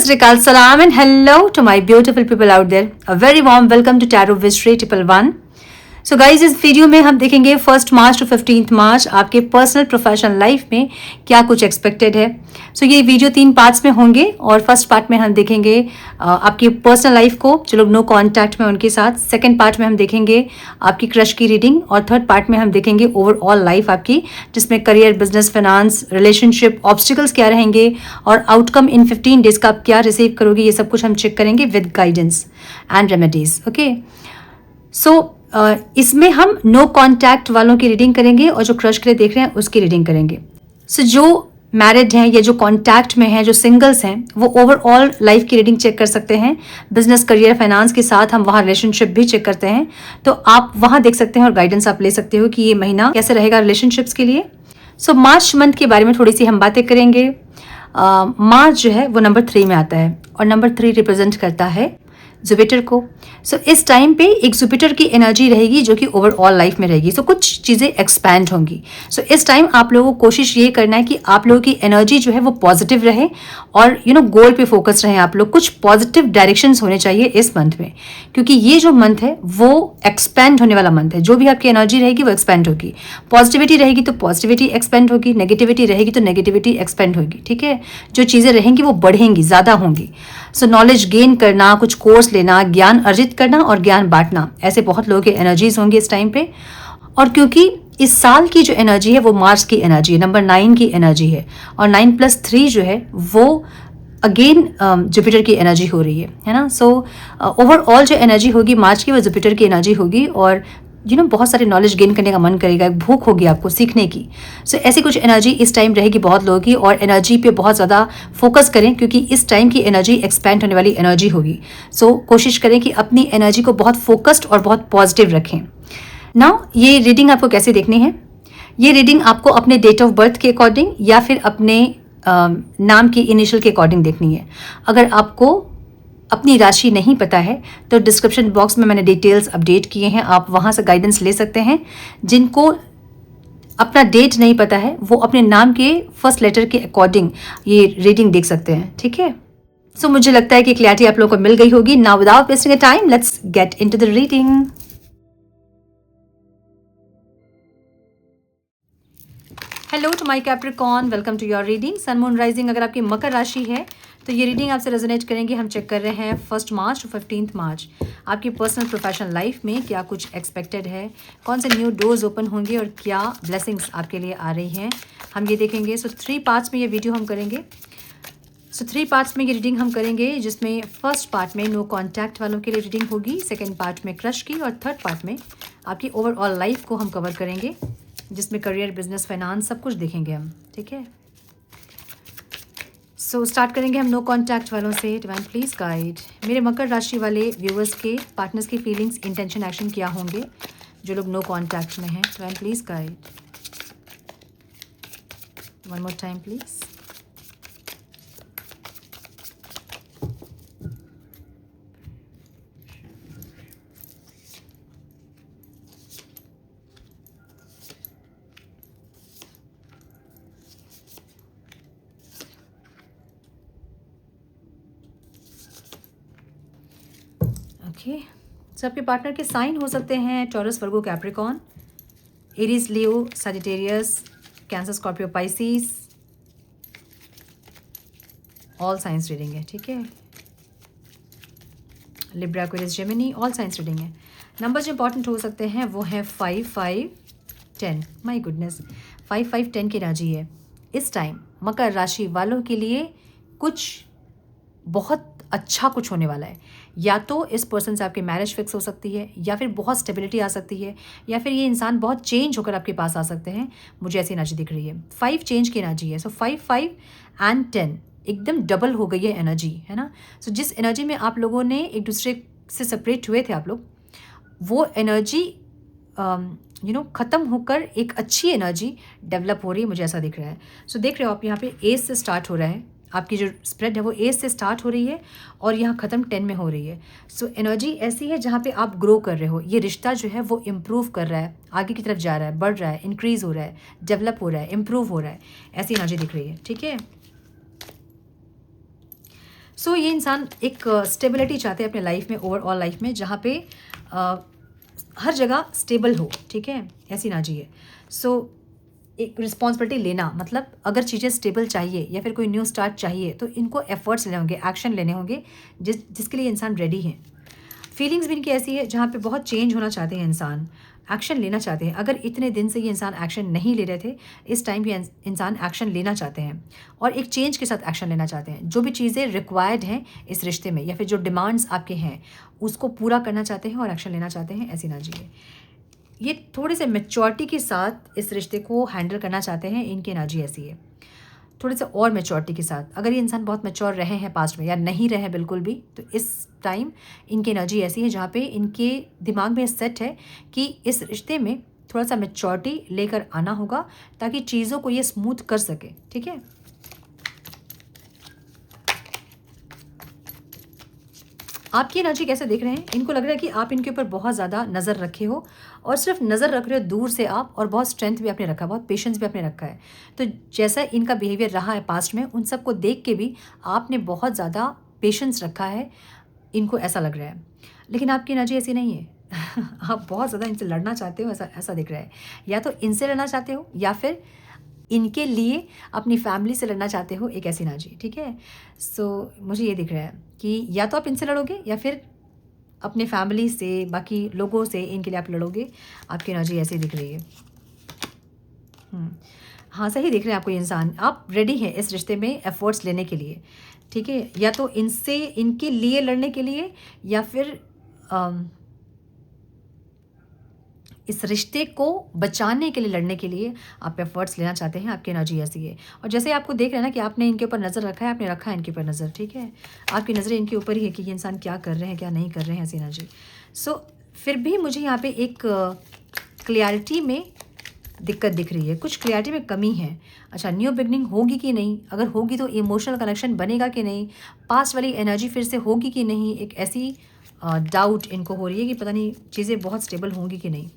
Srikal Salam and hello to my beautiful people out there. A very warm welcome to Tarot Visionary 111. So guys इस video में हम देखेंगे 1 March to 15 मार्च आपके personal professional life में क्या कुछ expected है. सो ये वीडियो 3 पार्ट्स में होंगे और फर्स्ट पार्ट में हम देखेंगे आपकी पर्सनल लाइफ को, जो लोग नो कॉन्टैक्ट में उनके साथ. सेकंड पार्ट में हम देखेंगे आपकी क्रश की रीडिंग और थर्ड पार्ट में हम देखेंगे ओवरऑल लाइफ आपकी, जिसमें career, business, finance, relationship, obstacles क्या रहेंगे और आउटकम इन 15 डेज का आप क्या रिसीव करोगे. ये सब कुछ हम चेक करेंगे with guidance and remedies. Okay, so इसमें हम नो कॉन्टैक्ट वालों की रीडिंग करेंगे और जो क्रश के लिए देख रहे हैं उसकी रीडिंग करेंगे. सो जो मैरिड हैं या जो कॉन्टैक्ट में हैं, जो सिंगल्स हैं, वो ओवरऑल लाइफ की रीडिंग चेक कर सकते हैं. बिजनेस, करियर, फाइनेंस के साथ हम वहाँ रिलेशनशिप भी चेक करते हैं, तो आप वहाँ देख सकते हैं और गाइडेंस आप ले सकते हो कि ये महीना कैसे रहेगा रिलेशनशिप्स के लिए. सो मार्च मंथ के बारे में थोड़ी सी हम बातें करेंगे. मार्च जो है वो नंबर 3 में आता है और नंबर 3 रिप्रेजेंट करता है जुपिटर को. सो इस टाइम पे एक जुपिटर की एनर्जी रहेगी जो कि ओवरऑल लाइफ में रहेगी. सो कुछ चीज़ें एक्सपैंड होंगी. सो इस टाइम आप लोगों को कोशिश ये करना है कि आप लोगों की एनर्जी जो है वो पॉजिटिव रहे और गोल पे फोकस रहें. आप लोग कुछ पॉजिटिव डायरेक्शंस होने चाहिए इस मंथ में, क्योंकि ये जो मंथ है वो एक्सपेंड होने वाला मंथ है. जो भी आपकी एनर्जी रहेगी वो एक्सपेंड होगी. पॉजिटिविटी रहेगी तो पॉजिटिविटी एक्सपेंड होगी, नेगेटिविटी रहेगी तो नेगेटिविटी एक्सपेंड होगी. ठीक है, जो चीज़ें रहेंगी वो बढ़ेंगी, ज़्यादा होंगी. सो नॉलेज गेन करना, कुछ कोर्स लेना, ज्ञान अर्जित करना और ज्ञान बांटना, ऐसे बहुत लोगों की एनर्जीज होंगी इस टाइम पे. और क्योंकि इस साल की जो एनर्जी है वो मार्च की एनर्जी है, नंबर 9 की एनर्जी है और 9+3 जो है वो अगेन जुपिटर की एनर्जी हो रही है ना. सो ओवरऑल जो एनर्जी होगी मार्च की वो जुपिटर की एनर्जी होगी और बहुत सारे नॉलेज गेन करने का मन करेगा, एक भूख होगी आपको सीखने की. सो ऐसी कुछ एनर्जी इस टाइम रहेगी बहुत लोगों की और एनर्जी पे बहुत ज़्यादा फोकस करें क्योंकि इस टाइम की एनर्जी एक्सपैंड होने वाली एनर्जी होगी. सो कोशिश करें कि अपनी एनर्जी को बहुत फोकस्ड और बहुत पॉजिटिव रखें. नाउ ये रीडिंग आपको कैसे देखनी है? ये रीडिंग आपको अपने डेट ऑफ बर्थ के अकॉर्डिंग या फिर अपने नाम की इनिशियल के अकॉर्डिंग देखनी है. अगर आपको अपनी राशि नहीं पता है तो डिस्क्रिप्शन बॉक्स में मैंने डिटेल्स अपडेट किए हैं, आप वहाँ से गाइडेंस ले सकते हैं. जिनको अपना डेट नहीं पता है वो अपने नाम के फर्स्ट लेटर के अकॉर्डिंग ये रीडिंग देख सकते हैं. ठीक है, सो मुझे लगता है कि क्लैरिटी आप लोगों को मिल गई होगी. Now without wasting a time let's get into the reading. Hello to my Capricorn, welcome to your reading. Sun moon rising अगर आपकी मकर राशि है तो ये रीडिंग आपसे रेजोनेट करेंगे. हम चेक कर रहे हैं 1 मार्च टू 15 मार्च आपकी पर्सनल प्रोफेशनल लाइफ में क्या कुछ एक्सपेक्टेड है, कौन से न्यू डोर्स ओपन होंगे और क्या ब्लेसिंग्स आपके लिए आ रही हैं, हम ये देखेंगे. सो 3 पार्ट्स में ये वीडियो हम करेंगे. सो 3 पार्ट्स में ये रीडिंग हम करेंगे, जिसमें फर्स्ट पार्ट में नो कॉन्टैक्ट वालों के लिए रीडिंग होगी, सेकेंड पार्ट में क्रश की और थर्ड पार्ट में आपकी ओवरऑल लाइफ को हम कवर करेंगे, जिसमें करियर, बिजनेस, फाइनेंस सब कुछ देखेंगे हम. ठीक है, सो स्टार्ट करेंगे हम नो कॉन्टैक्ट वालों से. डिवाइन प्लीज गाइड मेरे मकर राशि वाले व्यूअर्स के, पार्टनर्स की फीलिंग्स, इंटेंशन, एक्शन क्या होंगे जो लोग नो कॉन्टैक्ट में हैं. Divine please guide. One more time please. Okay, so आपके पार्टनर के साइन हो सकते हैं Taurus, Virgo, Capricorn, Aries, Leo, Sagittarius, Cancer, Scorpio, Pisces. All signs reading है. ठीक है, Libra, Aquarius, Gemini, all signs reading है. नंबर जो इंपॉर्टेंट हो सकते हैं वो है 5, 5, 10. माई गुडनेस, 5, 5, 10 की एनर्जी है इस टाइम. मकर राशि वालों के लिए कुछ बहुत अच्छा कुछ होने वाला है. या तो इस पर्सन से आपकी मैरिज फिक्स हो सकती है, या फिर बहुत स्टेबिलिटी आ सकती है, या फिर ये इंसान बहुत चेंज होकर आपके पास आ सकते हैं. मुझे ऐसी एनर्जी दिख रही है. 5 चेंज की एनर्जी है. सो 5, 5 एंड 10 एकदम डबल हो गई है एनर्जी, है ना. सो जिस एनर्जी में आप लोगों ने एक दूसरे से सेपरेट हुए थे आप लोग, वो एनर्जी ख़त्म होकर एक अच्छी एनर्जी डेवलप हो रही है, मुझे ऐसा दिख रहा है. सो देख रहे हो आप यहाँ पे एस से स्टार्ट हो रहा है, आपकी जो स्प्रेड है वो एज से स्टार्ट हो रही है और यहाँ ख़त्म 10 में हो रही है. सो एनर्जी ऐसी है जहाँ पे आप ग्रो कर रहे हो. ये रिश्ता जो है वो इम्प्रूव कर रहा है, आगे की तरफ जा रहा है, बढ़ रहा है, इंक्रीज़ हो रहा है, डेवलप हो रहा है, इम्प्रूव हो रहा है. ऐसी एनर्जी दिख रही है. ठीक है, सो ये इंसान एक स्टेबिलिटी चाहते हैं अपने लाइफ में, ओवरऑल लाइफ में, जहाँ पे हर जगह स्टेबल हो, ठीक है, ऐसी ना जिए। सो एक रिस्पॉन्सिबिलिटी लेना, मतलब अगर चीज़ें स्टेबल चाहिए या फिर कोई न्यू स्टार्ट चाहिए तो इनको एफर्ट्स लेने होंगे, एक्शन लेने होंगे जिसके लिए इंसान रेडी है। फीलिंग्स भी इनकी ऐसी है जहाँ पे बहुत चेंज होना चाहते हैं इंसान, एक्शन लेना चाहते हैं। अगर इतने दिन से ये इंसान एक्शन नहीं ले रहे थे, इस टाइम भी इंसान एक्शन लेना चाहते हैं और एक चेंज के साथ एक्शन लेना चाहते हैं। जो भी चीज़ें रिक्वायर्ड हैं इस रिश्ते में या फिर जो डिमांड्स आपके हैं उसको पूरा करना चाहते हैं और एक्शन लेना चाहते हैं, ऐसी ना जिए। ये थोड़े से मैच्योरिटी के साथ इस रिश्ते को हैंडल करना चाहते हैं, इनकी एनर्जी ऐसी है, थोड़े से और मैच्योरिटी के साथ। अगर ये इंसान बहुत मैच्योर रहे हैं पास्ट में या नहीं रहे बिल्कुल भी, तो इस टाइम इनकी एनर्जी ऐसी है जहाँ पे इनके दिमाग में सेट है कि इस रिश्ते में थोड़ा सा मैच्योरिटी लेकर आना होगा ताकि चीज़ों को ये स्मूथ कर सके, ठीक है। आपकी एनर्जी कैसे देख रहे हैं? इनको लग रहा है कि आप इनके ऊपर बहुत ज़्यादा नज़र रखे हो और सिर्फ नज़र रख रहे हो दूर से आप, और बहुत स्ट्रेंथ भी आपने रखा है, बहुत पेशेंस भी आपने रखा है। तो जैसा इनका बिहेवियर रहा है पास्ट में, उन सबको देख के भी आपने बहुत ज़्यादा पेशेंस रखा है, इनको ऐसा लग रहा है। लेकिन आपकी एनर्जी ऐसी नहीं है। आप बहुत ज़्यादा इनसे लड़ना चाहते हो, ऐसा ऐसा दिख रहा है। या तो इनसे लड़ना चाहते हो या फिर इनके लिए अपनी फैमिली से लड़ना चाहते हो, एक ऐसी एनर्जी, ठीक है। सो मुझे ये दिख रहा है कि या तो आप इनसे लड़ोगे या फिर अपने फैमिली से, बाकी लोगों से इनके लिए आप लड़ोगे। आपकी एनर्जी ऐसी दिख रही है। हाँ, सही दिख रहे हैं आपको ये इंसान। आप रेडी हैं इस रिश्ते में एफर्ट्स लेने के लिए, ठीक है। या तो इनसे, इनके लिए लड़ने के लिए या फिर इस रिश्ते को बचाने के लिए, लड़ने के लिए आप एफर्ट्स लेना चाहते हैं। आपकी एनर्जी ऐसी है। और जैसे आपको देख रहे हैं ना कि आपने इनके ऊपर नज़र रखा है, आपने रखा है इनके ऊपर नज़र, ठीक है। आपकी नज़रें इनके ऊपर ही है कि ये इंसान क्या कर रहे हैं, क्या नहीं कर रहे हैं, ऐसी एनर्जी। सो फिर भी मुझे यहाँ पे एक क्लियरिटी में दिक्कत दिख रही है, कुछ क्लियरिटी में कमी है। अच्छा, न्यू बिगनिंग होगी कि नहीं? अगर होगी तो इमोशनल कनेक्शन बनेगा कि नहीं? पास्ट वाली एनर्जी फिर से होगी कि नहीं? एक ऐसी डाउट इनको हो रही है कि पता नहीं चीज़ें बहुत स्टेबल होंगी कि नहीं।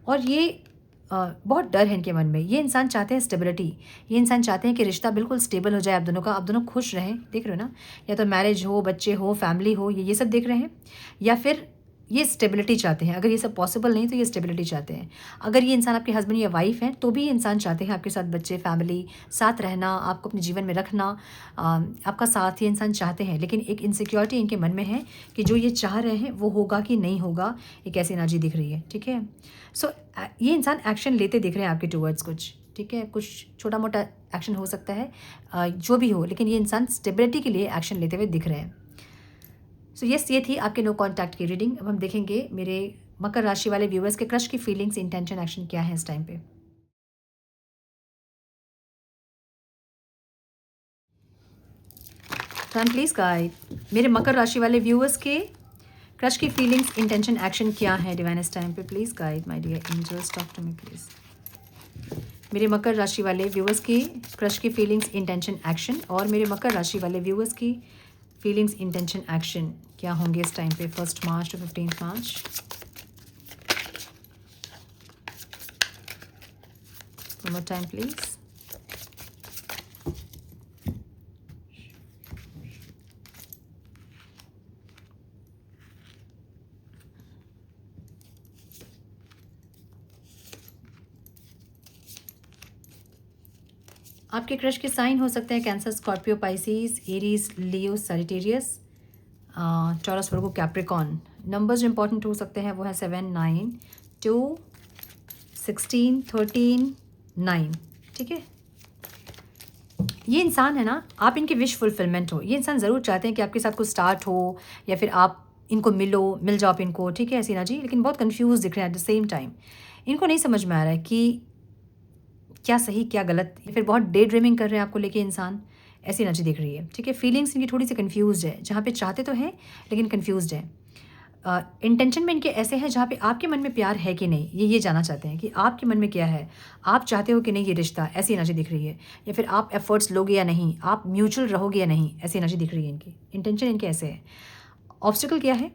और ये बहुत डर है इनके मन में। ये इंसान चाहते हैं स्टेबिलिटी, ये इंसान चाहते हैं कि रिश्ता बिल्कुल स्टेबल हो जाए आप दोनों का, आप दोनों खुश रहें। देख रहे हो ना, या तो मैरिज हो, बच्चे हो, फैमिली हो, ये सब देख रहे हैं, या फिर ये स्टेबिलिटी चाहते हैं। अगर ये सब पॉसिबल नहीं तो ये स्टेबिलिटी चाहते हैं। अगर ये इंसान आपके हस्बैंड या वाइफ हैं तो भी ये इंसान चाहते हैं आपके साथ बच्चे, फैमिली, साथ रहना, आपको अपने जीवन में रखना, आपका साथ ये इंसान चाहते हैं। लेकिन एक इनसिक्योरिटी इनके मन में है कि जो ये चाह रहे हैं वो होगा कि नहीं होगा, एक ऐसी एनर्जी दिख रही है, ठीक है। सो ये इंसान एक्शन लेते दिख रहे हैं आपके टूवर्ड्स कुछ, ठीक है। कुछ छोटा मोटा एक्शन हो सकता है, जो भी हो, लेकिन ये इंसान स्टेबिलिटी के लिए एक्शन लेते हुए दिख रहे हैं। सो यस, ये थी आपके नो कॉन्टैक्ट की रीडिंग। अब हम देखेंगे मेरे मकर राशि वाले व्यूअर्स के क्रश की फीलिंग्स, इंटेंशन, एक्शन क्या है इस टाइम पे। प्लीज गाइड मेरे मकर राशि वाले व्यूअर्स के क्रश की फीलिंग्स, इंटेंशन, एक्शन क्या है डिवाइन इस टाइम पे। Please guide my dear angels, talk to me please. मेरे मकर राशि वाले व्यूअर्स की क्रश की फीलिंग्स, इंटेंशन, एक्शन, और मेरे मकर राशि वाले व्यूअर्स की फीलिंग्स, इंटेंशन, एक्शन क्या होंगे इस टाइम पे 1 March to 15 March. One more time please। आपके क्रश के साइन हो सकते हैं cancer, Scorpio, Pisces, Aries, Leo, Sagittarius, taurus, वर्गो, कैप्रिकॉन। नंबर्स जो इंपॉर्टेंट हो सकते हैं वो है 7, 9, 2, 16, 13, 9, ठीक है। ये इंसान है ना, आप इनकी विश फुलफिलमेंट हो। ये इंसान ज़रूर चाहते हैं कि आपके साथ कुछ स्टार्ट हो या फिर आप इनको मिल जाओ आप इनको, ठीक है, ऐसी ना जी। लेकिन बहुत कंफ्यूज दिख रहे हैं एट द सेम टाइम। इनको नहीं समझ में आ रहा है कि क्या सही क्या गलत, या फिर बहुत डे ड्रीमिंग कर रहे हैं आपको लेके इंसान, ऐसी एनर्जी दिख रही है, ठीक है। फीलिंग्स इनकी थोड़ी सी कंफ्यूज्ड है, जहाँ पे चाहते तो हैं लेकिन कंफ्यूज्ड है। इंटेंशन में इनके ऐसे हैं जहाँ पे आपके मन में प्यार है कि नहीं, ये जानना चाहते हैं कि आपके मन में क्या है, आप चाहते हो कि नहीं ये रिश्ता, ऐसी एनर्जी दिख रही है। या फिर आप एफर्ट्स लोगे या नहीं, आप म्यूचुअल रहोगे या नहीं, ऐसी एनर्जी दिख रही है इनकी। इंटेंशन इनके ऐसे है। ऑब्स्टिकल क्या है?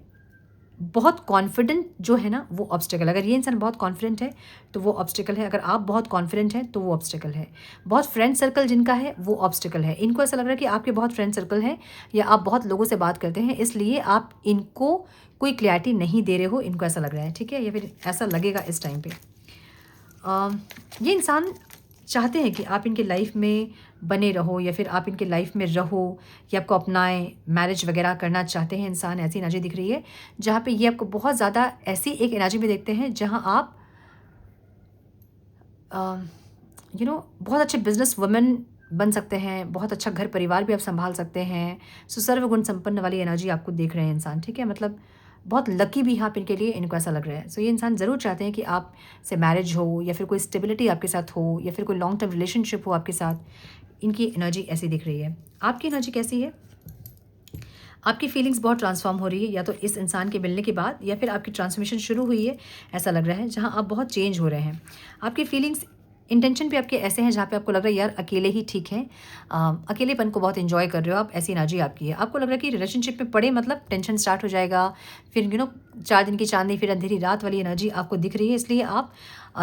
बहुत कॉन्फिडेंट जो है ना वो ऑब्स्टिकल, अगर ये इंसान बहुत कॉन्फिडेंट है तो वो ऑब्स्टिकल है, अगर आप बहुत कॉन्फिडेंट हैं तो वो ऑब्स्टिकल है। बहुत फ्रेंड सर्कल जिनका है वो ऑब्स्टिकल है। इनको ऐसा लग रहा है कि आपके बहुत फ्रेंड सर्कल हैं या आप बहुत लोगों से बात करते हैं, इसलिए आप इनको कोई क्लैरिटी नहीं दे रहे हो, इनको ऐसा लग रहा है, ठीक है, या फिर ऐसा लगेगा इस टाइम पे। ये इंसान चाहते हैं कि आप इनके लाइफ में बने रहो या फिर आप इनके लाइफ में रहो या आपको अपनाएं, मैरिज वगैरह करना चाहते हैं इंसान। ऐसी एनर्जी दिख रही है जहाँ पे ये आपको बहुत ज़्यादा ऐसी एक एनर्जी में देखते हैं जहाँ आप बहुत अच्छे बिजनेस वुमेन बन सकते हैं, बहुत अच्छा घर परिवार भी आप संभाल सकते हैं। सो सर्वगुण संपन्न वाली एनर्जी आपको देख रहे हैं इंसान, ठीक है, मतलब बहुत लकी भी आप इनके लिए, इनको ऐसा लग रहा है। सो ये इंसान ज़रूर चाहते हैं कि आप से मैरिज हो या फिर कोई स्टेबिलिटी आपके साथ हो या फिर कोई लॉन्ग टर्म रिलेशनशिप हो आपके साथ। इनकी एनर्जी ऐसी दिख रही है। आपकी एनर्जी कैसी है? आपकी फीलिंग्स बहुत ट्रांसफॉर्म हो रही है, या तो इस इंसान के मिलने के बाद या फिर आपकी ट्रांसफॉर्मेशन शुरू हुई है, ऐसा लग रहा है, जहाँ आप बहुत चेंज हो रहे हैं। आपकी फीलिंग्स, इंटेंशन भी आपके ऐसे हैं जहाँ पे आपको लग रहा है यार अकेले ही ठीक है, अकेलेपन को बहुत एंजॉय कर रहे हो आप, ऐसी एनर्जी आपकी है। आपको लग रहा है कि रिलेशनशिप में पड़े मतलब टेंशन स्टार्ट हो जाएगा, फिर 4 दिन की चांदनी फिर अंधेरी रात वाली एनर्जी आपको दिख रही है, इसलिए आप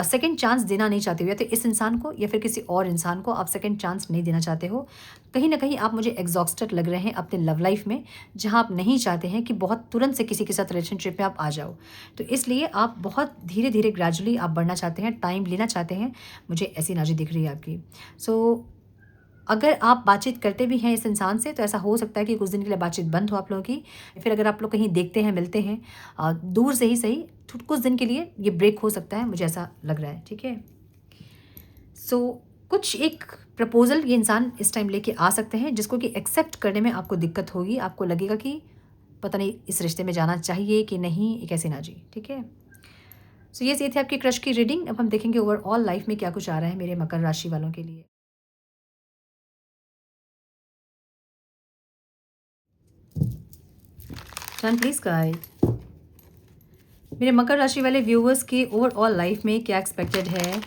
सेकंड चांस देना नहीं चाहते हो, या तो इस इंसान को या फिर किसी और इंसान को आप सेकंड चांस नहीं देना चाहते हो। कहीं ना कहीं आप मुझे एग्जॉस्टेड लग रहे हैं अपने लव लाइफ में, जहाँ आप नहीं चाहते हैं कि बहुत तुरंत से किसी के साथ रिलेशनशिप में आप आ जाओ, तो इसलिए आप बहुत धीरे धीरे ग्रेजुअली आप बढ़ना चाहते हैं, टाइम लेना चाहते हैं, मुझे ऐसी एनर्जी दिख रही है आपकी। सो अगर आप बातचीत करते भी हैं इस इंसान से तो ऐसा हो सकता है कि कुछ दिन के लिए बातचीत बंद हो आप लोगों की, फिर अगर आप लोग कहीं देखते हैं, मिलते हैं दूर से ही सही, कुछ दिन के लिए ये ब्रेक हो सकता है, मुझे ऐसा लग रहा है, ठीक है। सो कुछ एक प्रपोजल ये इंसान इस टाइम लेके आ सकते हैं, जिसको कि एक्सेप्ट करने में आपको दिक्कत होगी, आपको लगेगा कि पता नहीं इस रिश्ते में जाना चाहिए कि नहीं, एक ऐसी एनर्जी, ठीक है। सो ये थी आपकी क्रश की रीडिंग। अब हम देखेंगे ओवरऑल लाइफ में क्या कुछ आ रहा है मेरे मकर राशि वालों के लिए। Turn please guide. मेरे मकर राशि वाले व्यूअर्स के ओवरऑल लाइफ में क्या एक्सपेक्टेड है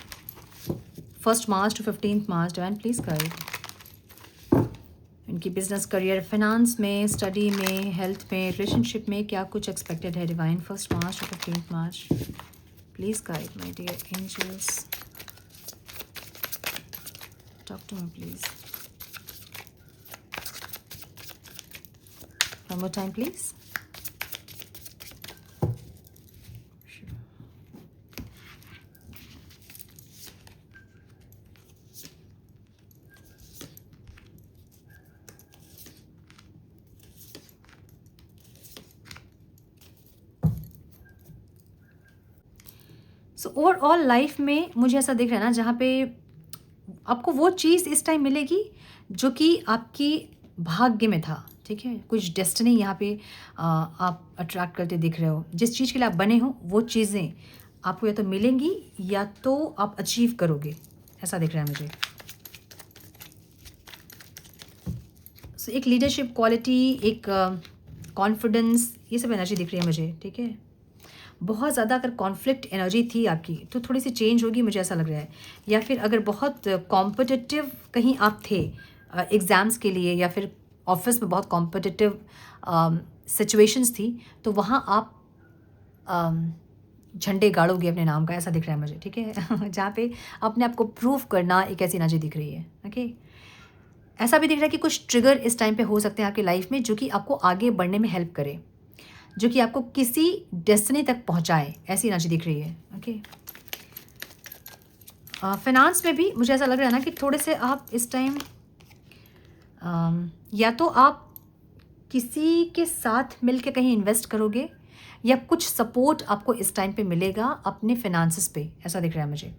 1 March to 15 March. Divine please guide. इनकी बिजनेस, करियर, फाइनेंस में, स्टडी में, हेल्थ में, रिलेशनशिप में क्या कुछ एक्सपेक्टेड है divine 1 March to 15 March. Please guide my dear angels, talk to me please. One more time, please. So overall life में मुझे ऐसा दिख रहा है ना, जहाँ पे आपको वो चीज़ इस टाइम मिलेगी जो कि आपकी भाग्य में था, ठीक है। कुछ डेस्टिनी यहाँ पे आप अट्रैक्ट करते दिख रहे हो, जिस चीज़ के लिए आप बने हो वो चीज़ें आपको या तो मिलेंगी या तो आप अचीव करोगे, ऐसा दिख रहा है मुझे। सो एक लीडरशिप क्वालिटी, एक कॉन्फिडेंस, ये सब एनर्जी दिख रही है मुझे, ठीक है। बहुत ज़्यादा अगर कॉन्फ्लिक्ट एनर्जी थी आपकी तो थोड़ी सी चेंज होगी, मुझे ऐसा लग रहा है। या फिर अगर बहुत कॉम्पिटिटिव कहीं आप थे एग्ज़ाम्स के लिए, या फिर ऑफिस में बहुत कॉम्पिटिटिव सिचुएशंस थी, तो वहाँ आप झंडे गाड़ोगे अपने नाम का, ऐसा दिख रहा है मुझे, ठीक है। जहाँ पे अपने आप को प्रूव करना, एक ऐसी एनर्जी दिख रही है, ओके। ऐसा भी दिख रहा है कि कुछ ट्रिगर इस टाइम पे हो सकते हैं आपकी लाइफ में जो कि आपको आगे बढ़ने में हेल्प करे, जो कि आपको किसी डेस्टिनी तक पहुंचाए, ऐसी एनर्जी दिख रही है, ओके। फाइनेंस में भी मुझे ऐसा लग रहा है ना कि थोड़े से आप इस टाइम या तो आप किसी के साथ मिलके कहीं इन्वेस्ट करोगे, या कुछ सपोर्ट आपको इस टाइम पे मिलेगा अपने फाइनेंसेस पे, ऐसा दिख रहा है मुझे।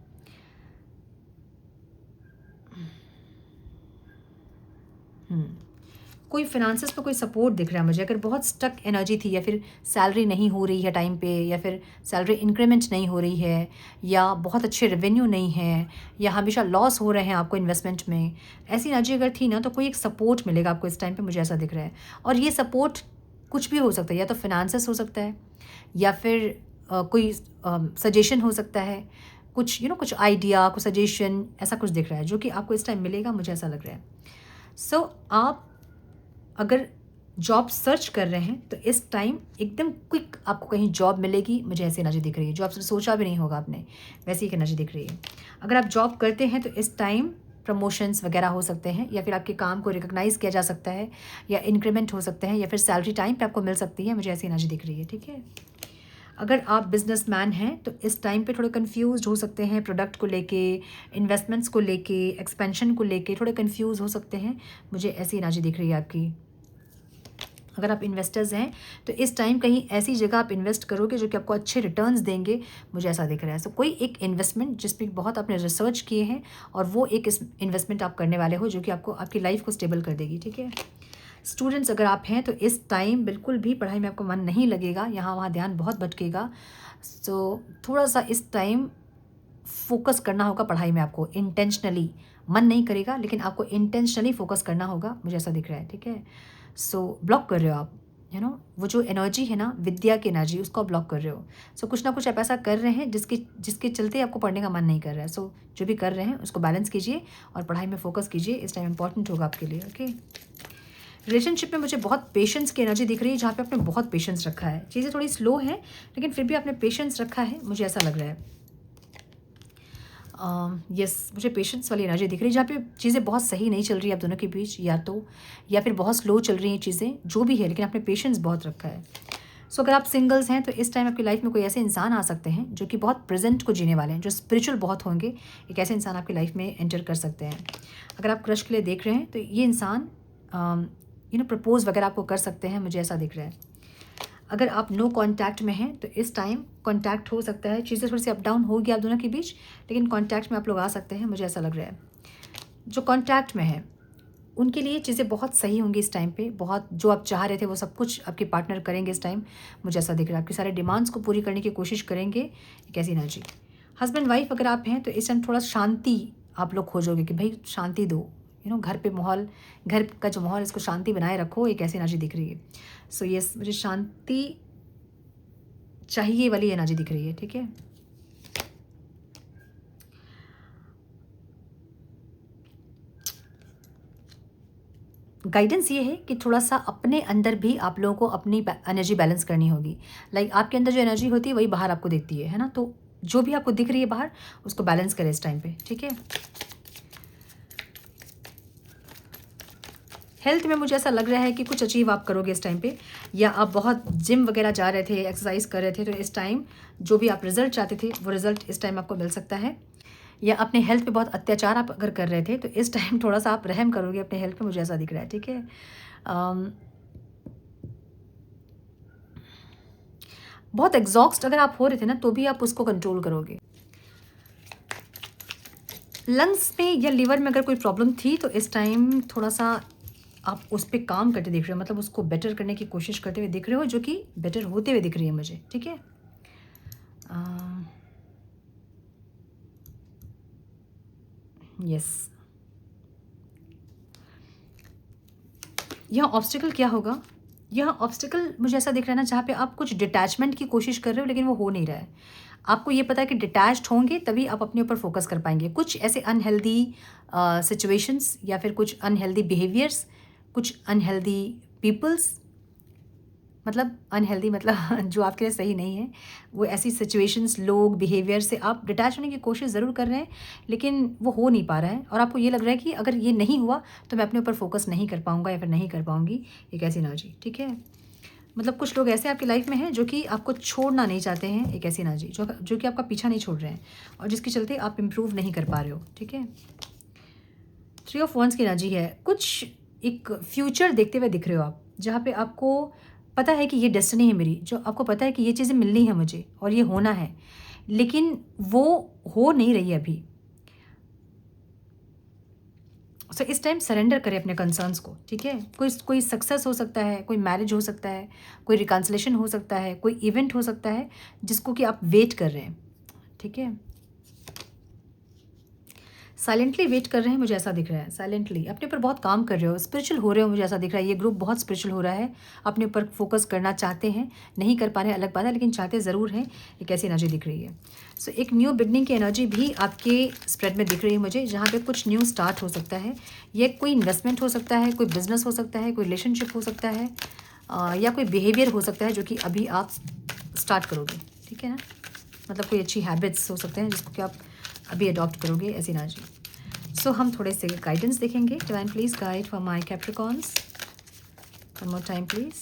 कोई फाइनेंसेस पे कोई सपोर्ट दिख रहा है मुझे। अगर बहुत स्टक एनर्जी थी, या फिर सैलरी नहीं हो रही है टाइम पे, या फिर सैलरी इंक्रीमेंट नहीं हो रही है, या बहुत अच्छे रेवेन्यू नहीं है, या हमेशा लॉस हो रहे हैं आपको इन्वेस्टमेंट में, ऐसी एनर्जी अगर थी ना, तो कोई एक सपोर्ट मिलेगा आपको इस टाइम पे, मुझे ऐसा दिख रहा है। और ये सपोर्ट कुछ भी हो सकता है, या तो फाइनेंसेस हो सकता है, या फिर कोई सजेशन हो सकता है, कुछ कुछ आइडिया, कुछ सजेशन, ऐसा कुछ दिख रहा है जो कि आपको इस टाइम मिलेगा, मुझे ऐसा लग रहा है। सो आप अगर जॉब सर्च कर रहे हैं तो इस टाइम एकदम क्विक आपको कहीं जॉब मिलेगी, मुझे ऐसी एनर्जी दिख रही है। जो आपने सोचा भी नहीं होगा आपने, वैसी एक एनर्जी दिख रही है। अगर आप जॉब करते हैं तो इस टाइम प्रमोशंस वगैरह हो सकते हैं, या फिर आपके काम को रिकॉग्नाइज़ किया जा सकता है, या इंक्रीमेंट हो सकते हैं, या फिर सैलरी टाइम पे आपको मिल सकती है। मुझे ऐसी एनर्जी दिख रही है, ठीक है। अगर आप बिजनेसमैन हैं तो इस टाइम पे थोड़े कंफ्यूज हो सकते हैं, प्रोडक्ट को लेके, इन्वेस्टमेंट्स को लेके, एक्सपेंशन को लेके थोड़े कंफ्यूज हो सकते हैं। मुझे ऐसी एनर्जी दिख रही है आपकी। अगर आप इन्वेस्टर्स हैं तो इस टाइम कहीं ऐसी जगह आप इन्वेस्ट करोगे जो कि आपको अच्छे रिटर्न्स देंगे, मुझे ऐसा दिख रहा है। सो कोई एक इन्वेस्टमेंट जिस पे बहुत आपने रिसर्च किए हैं और वो एक इन्वेस्टमेंट आप करने वाले हो जो कि आपको आपकी लाइफ को स्टेबल कर देगी, ठीक है। स्टूडेंट्स अगर आप हैं तो इस टाइम बिल्कुल भी पढ़ाई में आपको मन नहीं लगेगा, यहाँ वहाँ ध्यान बहुत भटकेगा। सो थोड़ा सा इस टाइम फोकस करना होगा पढ़ाई में आपको, इंटेंशनली। मन नहीं करेगा लेकिन आपको इंटेंशनली फोकस करना होगा, मुझे ऐसा दिख रहा है, ठीक है। सो ब्लॉक कर रहे हो आप, वो जो एनर्जी है ना, विद्या की एनर्जी, उसको ब्लॉक कर रहे हो। सो कुछ ना कुछ आप ऐसा कर रहे हैं जिसके चलते आपको पढ़ने का मन नहीं कर रहा है। सो जो भी कर रहे हैं उसको बैलेंस कीजिए और पढ़ाई में फोकस कीजिए, इस टाइम इंपॉर्टेंट होगा आपके लिए, ओके। रिलेशनशिप में मुझे बहुत पेशेंस की एनर्जी दिख रही है, जहाँ पे आपने बहुत पेशेंस रखा है। चीज़ें थोड़ी स्लो हैं लेकिन फिर भी आपने पेशेंस रखा है, मुझे ऐसा लग रहा है। यस, मुझे पेशेंस वाली एनर्जी दिख रही है, जहाँ पे चीज़ें बहुत सही नहीं चल रही है आप दोनों के बीच, या फिर बहुत स्लो चल रही हैं चीज़ें, जो भी है, लेकिन आपने पेशेंस बहुत रखा है। सो अगर आप सिंगल्स हैं तो इस टाइम आपकी लाइफ में कोई ऐसे इंसान आ सकते हैं जो कि बहुत प्रेजेंट को जीने वाले हैं, जो स्पिरिचुअल बहुत होंगे। एक ऐसे इंसान आपकी लाइफ में एंटर कर सकते हैं। अगर आप क्रश के लिए देख रहे हैं तो ये इंसान प्रपोज वगैरह आपको कर सकते हैं, मुझे ऐसा दिख रहा है। अगर आप नो कांटेक्ट में हैं तो इस टाइम कांटेक्ट हो सकता है। चीज़ें थोड़ी सी अप डाउन होगी आप दोनों के बीच, लेकिन कांटेक्ट में आप लोग आ सकते हैं, मुझे ऐसा लग रहा है। जो कांटेक्ट में है उनके लिए चीज़ें बहुत सही होंगी इस टाइम पे, बहुत जो आप चाह रहे थे वो सब कुछ आपके पार्टनर करेंगे इस टाइम, मुझे ऐसा दिख रहा है। आपके सारे डिमांड्स को पूरी करने की कोशिश करेंगे, एक ऐसी एनर्जी। हस्बैंड वाइफ अगर आप हैं तो इस टाइम थोड़ा शांति आप लोग खोजोगे कि भाई शांति दो, घर पे माहौल, घर का जो माहौल, इसको शांति बनाए रखो, एक ऐसी एनर्जी दिख रही है। सो यस, मुझे शांति चाहिए वाली एनर्जी दिख रही है, ठीक है। गाइडेंस ये है कि थोड़ा सा अपने अंदर भी आप लोगों को अपनी एनर्जी बैलेंस करनी होगी। लाइक आपके अंदर जो एनर्जी होती है वही बाहर आपको दिखती है ना, तो जो भी आपको दिख रही है बाहर, उसको बैलेंस करें इस टाइम पे, ठीक है। हेल्थ में मुझे ऐसा लग रहा है कि कुछ अचीव आप करोगे इस टाइम पे, या आप बहुत जिम वगैरह जा रहे थे, एक्सरसाइज कर रहे थे, तो इस टाइम जो भी आप रिजल्ट चाहते थे वो रिजल्ट इस टाइम आपको मिल सकता है। या अपने हेल्थ पे बहुत अत्याचार आप अगर कर रहे थे तो इस टाइम थोड़ा सा आप रहम करोगे अपने हेल्थ पे, मुझे ऐसा दिख रहा है, ठीक है। बहुत एग्जॉस्ट अगर आप हो रहे थे ना तो भी आप उसको कंट्रोल करोगे। लंग्स में या लीवर में अगर कोई प्रॉब्लम थी तो इस टाइम थोड़ा सा आप उस पर काम करते दिख रहे हो, मतलब उसको बेटर करने की कोशिश करते हुए दिख रहे हो, जो कि बेटर होते हुए दिख रही है मुझे, ठीक है। यस, यहाँ ऑब्स्टिकल क्या होगा? यहाँ ऑब्स्टिकल मुझे ऐसा दिख रहा है ना, जहाँ पे आप कुछ डिटैचमेंट की कोशिश कर रहे हो लेकिन वो हो नहीं रहा है। आपको ये पता है कि डिटैच्ड होंगे तभी आप अपने ऊपर फोकस कर पाएंगे। कुछ ऐसे अनहेल्दी सिचुएशंस या फिर कुछ अनहेल्दी बिहेवियर्स, कुछ अनहेल्दी पीपल्स, मतलब अनहेल्दी मतलब जो आपके लिए सही नहीं है, वो ऐसी सिचुएशंस, लोग, बिहेवियर से आप डिटैच होने की कोशिश ज़रूर कर रहे हैं लेकिन वो हो नहीं पा रहा है, और आपको ये लग रहा है कि अगर ये नहीं हुआ तो मैं अपने ऊपर फोकस नहीं कर पाऊँगा या फिर नहीं कर पाऊँगी, एक ऐसी एनर्जी, ठीक है। मतलब कुछ लोग ऐसे आपकी लाइफ में हैं जो कि आपको छोड़ना नहीं चाहते हैं, एक ऐसी एनर्जी जो कि आपका पीछा नहीं छोड़ रहे हैं और जिसके चलते आप इम्प्रूव नहीं कर पा रहे हो, ठीक है। 3 ऑफ वंस की एनर्जी है। कुछ एक फ्यूचर देखते हुए दिख रहे हो आप, जहाँ पे आपको पता है कि ये डेस्टिनी है मेरी, जो आपको पता है कि ये चीज़ें मिलनी है मुझे और ये होना है, लेकिन वो हो नहीं रही है अभी। सो इस टाइम सरेंडर करें अपने कंसर्न्स को, ठीक है। कोई सक्सेस हो सकता है, कोई मैरिज हो सकता है, कोई रिकन्सिलेशन हो सकता है, कोई इवेंट हो सकता है जिसको कि आप वेट कर रहे हैं, ठीक है। साइलेंटली वेट कर रहे हैं, मुझे ऐसा दिख रहा है। साइलेंटली अपने ऊपर बहुत काम कर रहे हो, स्पिरिचुअल हो रहे हो, मुझे ऐसा दिख रहा है। ये ग्रुप बहुत स्पिरिचुअल हो रहा है, अपने ऊपर फोकस करना चाहते हैं, नहीं कर पा रहे हैं अलग बात है, लेकिन चाहते ज़रूर हैं। एक ऐसी एनर्जी दिख रही है। सो एक न्यू बिगनिंग की एनर्जी भी आपके स्प्रेड में दिख रही है मुझे, जहाँ पे कुछ न्यू स्टार्ट हो सकता है। ये कोई इन्वेस्टमेंट हो सकता है, कोई बिजनेस हो सकता है, कोई रिलेशनशिप हो सकता है, या कोई बिहेवियर हो सकता है जो कि अभी आप स्टार्ट करोगे, ठीक है ना। मतलब कोई अच्छी हैबिट्स हो सकते हैं जिसको कि आप अभी अडॉप्ट करोगे, ऐसी एनर्जी। सो हम थोड़े से गाइडेंस देखेंगे। Divine please guide for my Capricorns, one more time please.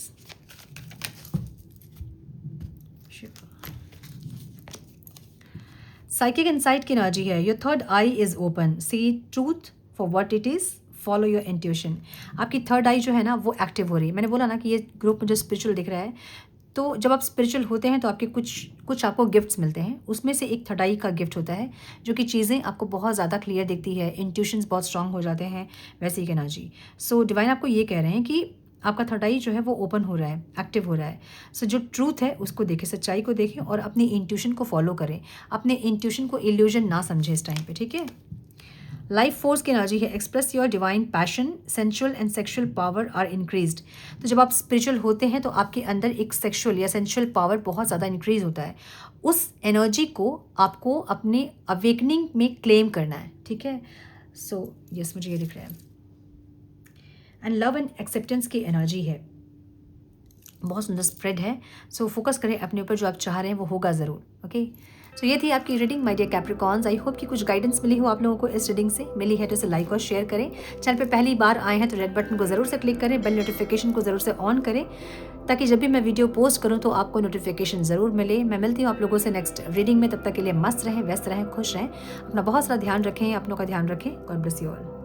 Psychic insight की एनर्जी है। Your third eye is open, see truth for what it is, follow your intuition. आपकी थर्ड आई जो है ना वो एक्टिव हो रही है। मैंने बोला ना कि ये ग्रुप मुझे स्पिरिचुअल दिख रहा है, तो जब आप स्पिरिचुअल होते हैं तो आपके कुछ आपको गिफ्ट्स मिलते हैं। उसमें से एक थर्ड आई का गिफ्ट होता है जो कि चीज़ें आपको बहुत ज़्यादा क्लियर दिखती है, इंट्यूशंस बहुत स्ट्रांग हो जाते हैं, वैसे ही एनर्जी। सो डिवाइन आपको ये कह रहे हैं कि आपका थर्ड आई जो है वो ओपन हो रहा है, एक्टिव हो रहा है। सो जो ट्रूथ है उसको देखें, सच्चाई को देखें और अपनी इंट्यूशन को फॉलो करें। अपने इंट्यूशन को इल्यूजन ना समझें इस टाइम पे, ठीक है। लाइफ फोर्स की एनर्जी है। Express your divine passion, sensual and sexual power are increased. तो जब आप स्पिरिचुअल होते हैं तो आपके अंदर एक सेक्शुअल या सेंशुअल पावर बहुत ज़्यादा इंक्रीज होता है। उस एनर्जी को आपको अपने अवेकनिंग में क्लेम करना है, ठीक है। सो यस, मुझे ये दिख रहा है। एंड लव एंड एक्सेप्टेंस की एनर्जी है, बहुत सुंदर स्प्रेड है। सो फोकस करें अपने ऊपर, जो आप चाह रहे हैं वो होगा ज़रूर, ओके। सो ये थी आपकी reading my dear Capricorns. I hope कि कुछ गाइडेंस मिली हो आप लोगों को इस रीडिंग से। मिली है तो इसे लाइक और शेयर करें। चैनल पे पहली बार आए हैं तो रेड बटन को ज़रूर से क्लिक करें, बेल नोटिफिकेशन को ज़रूर से ऑन करें, ताकि जब भी मैं वीडियो पोस्ट करूँ तो आपको नोटिफिकेशन ज़रूर मिले। मैं मिलती हूँ आप लोगों से नेक्स्ट रीडिंग में। तब तक के लिए मस्त रहें, व्यस्त रहें, खुश रहें, अपना बहुत सारा ध्यान रखें, अपनों का ध्यान रखें। God bless you all.